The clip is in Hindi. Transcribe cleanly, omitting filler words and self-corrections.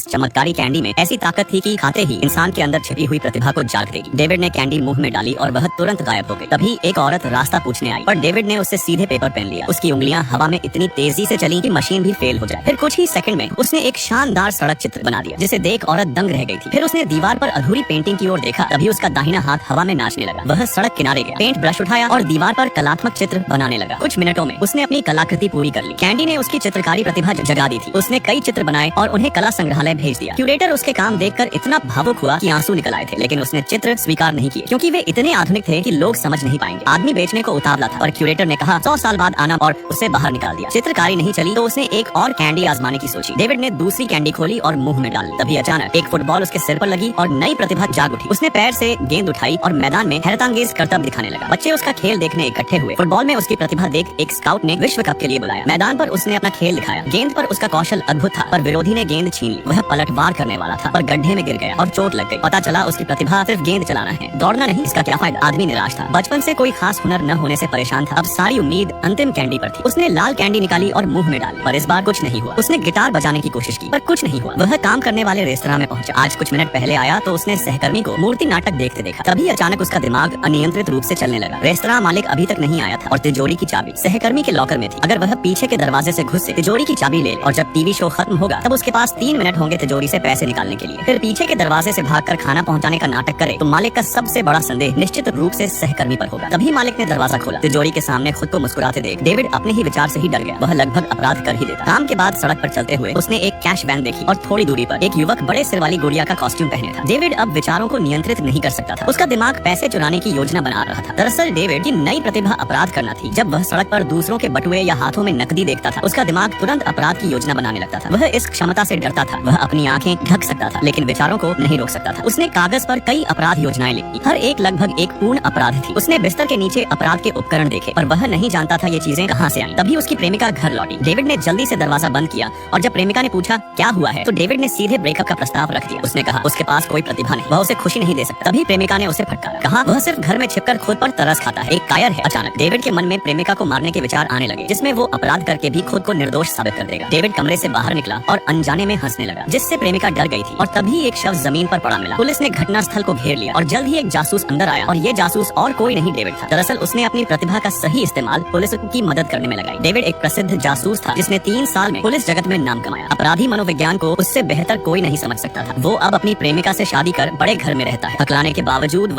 उस चमत्कारी कैंडी में ऐसी ताकत थी कि खाते ही इंसान के अंदर छिपी हुई प्रतिभा को जाग देगी। डेविड ने कैंडी मुंह में डाली और वह तुरंत गायब हो गई। तभी एक औरत रास्ता पूछने आई, पर डेविड ने उससे सीधे पेपर पेन लिया। उसकी उंगलियां हवा में इतनी तेजी से चली कि मशीन भी फेल हो जाए। फिर कुछ ही सेकंड में उसने एक शानदार सड़क चित्र बना दिया, जिसे देख औरत दंग रह गई थी। फिर उसने दीवार पर अधूरी पेंटिंग की ओर देखा। तभी उसका दाहिना हाथ हवा में नाचने लगा। वह सड़क किनारे गया, पेंट ब्रश उठाया और दीवार पर कलात्मक चित्र बनाने लगा। कुछ मिनटों में उसने अपनी कलाकृति पूरी कर ली। कैंडी ने उसकी चित्रकारी प्रतिभा जगा दी थी। उसने कई चित्र बनाए और उन्हें कला संग्रहालय भेज दिया। क्यूरेटर उसके काम देखकर इतना भावुक हुआ कि आंसू निकल आए थे, लेकिन उसने चित्र स्वीकार नहीं किए क्योंकि वे इतने आधुनिक थे कि लोग समझ नहीं पाएंगे। आदमी बेचने को उतावला था, पर क्यूरेटर ने कहा 100 साल बाद आना और उसे बाहर निकाल दिया। चित्रकारी नहीं चली तो उसने एक और कैंडी आजमाने की सोची। डेविड ने दूसरी कैंडी खोली और मुंह में डाली। तभी अचानक एक फुटबॉल उसके सिर पर लगी और नई प्रतिभा जाग उठी। उसने पैर से गेंद उठाई और मैदान में हैरतांगेज करतब दिखाने लगा। बच्चे उसका खेल देखने इकट्ठे हुए। फुटबॉल में उसकी प्रतिभा देख एक स्काउट ने विश्व कप के लिए बुलाया। मैदान पर उसने अपना खेल दिखाया। गेंद पर उसका कौशल अद्भुत था, पर विरोधी ने गेंद छीन ली। वह पलटवार करने वाला था, पर गड्ढे में गिर गया और चोट लग गई। पता चला उसकी प्रतिभा सिर्फ गेंद चलाना है, दौड़ना नहीं। इसका क्या फायदा? आदमी निराश था। बचपन से कोई खास हुनर न होने से परेशान था। अब सारी उम्मीद अंतिम कैंडी पर थी। उसने लाल कैंडी निकाली और मुंह में डाली, पर इस बार कुछ नहीं हुआ। उसने गिटार बजाने की कोशिश की, पर कुछ नहीं हुआ। वह काम करने वाले रेस्तरां में पहुंचा। आज कुछ मिनट पहले आया तो उसने सहकर्मी को मूर्ति नाटक देखते देखा। तभी अचानक उसका दिमाग अनियंत्रित रूप से चलने लगा। रेस्तरां मालिक अभी तक नहीं आया था और तिजोरी की चाबी सहकर्मी के लॉकर में थी। अगर वह पीछे के दरवाजे से घुस तिजोरी की चाबी ले और जब टीवी शो खत्म होगा तब उसके पास 3 मिनट होंगे तिजोरी से पैसे निकालने के लिए। फिर पीछे के दरवाजे से भागकर खाना पहुंचाने का नाटक करे तो मालिक का सबसे बड़ा संदेह निश्चित रूप से सहकर्मी पर होगा। तभी मालिक ने दरवाजा खोला। तिजोरी के सामने खुद को मुस्कुराते देख डेविड अपने ही विचार से ही डर गया। वह लगभग अपराध कर ही देता। काम के बाद सड़क पर चलते हुए उसने एक कैश वैन देखी और थोड़ी दूरी पर एक युवक बड़े सिर वाली गुड़िया का कॉस्ट्यूम पहने था। डेविड अब विचारों को नियंत्रित नहीं कर सकता था। उसका दिमाग पैसे चुराने की योजना बना रहा था। दरअसल डेविड की नई प्रतिभा अपराध करना थी। जब वह सड़क पर दूसरों के बटुए या हाथों में नकदी देखता था उसका दिमाग तुरंत अपराध की योजना बनाने लगता था। वह इस क्षमता से डरता था। वह अपनी आंखें ढक सकता था लेकिन विचारों को नहीं रोक सकता था। उसने कागज पर कई अपराध योजनाएं लिखी। हर एक लगभग एक पूर्ण अपराध थी। उसने बिस्तर के नीचे अपराध के उपकरण देखे, पर वह नहीं जानता था ये चीजें कहां से आईं। तभी उसकी प्रेमिका घर लौटी। डेविड ने जल्दी से दरवाजा बंद किया और जब प्रेमिका ने पूछा क्या हुआ है तो डेविड ने सीधे ब्रेकअप का प्रस्ताव रख दिया। उसने कहा उसके पास कोई प्रतिभा नहीं, वह उसे खुशी नहीं दे सकता। तभी प्रेमिका ने उसे फटकारा, कहा वह सिर्फ घर में छिपकर खुद पर तरस खाता है, एक कायर है। अचानक डेविड के मन में प्रेमिका को मारने के विचार आने लगे, जिसमें वो अपराध करके भी खुद को निर्दोष साबित कर देगा। डेविड कमरे से बाहर निकला और अनजाने में हंसने लगा, जिससे प्रेमिका डर गई थी। और तभी एक शव जमीन पर पड़ा मिला। पुलिस ने घटनास्थल को घेर लिया और जल्द ही एक जासूस अंदर आया और ये जासूस और कोई नहीं डेविड था। दरअसल उसने अपनी प्रतिभा का सही इस्तेमाल पुलिस की मदद करने में लगाई। डेविड एक प्रसिद्ध जासूस था जिसने 3 साल में पुलिस जगत में नाम कमाया। अपराधी मनोविज्ञान को उससे बेहतर कोई नहीं समझ सकता था। वो अब अपनी प्रेमिका से शादी कर बड़े घर में रहता है। हकलाने के बावजूद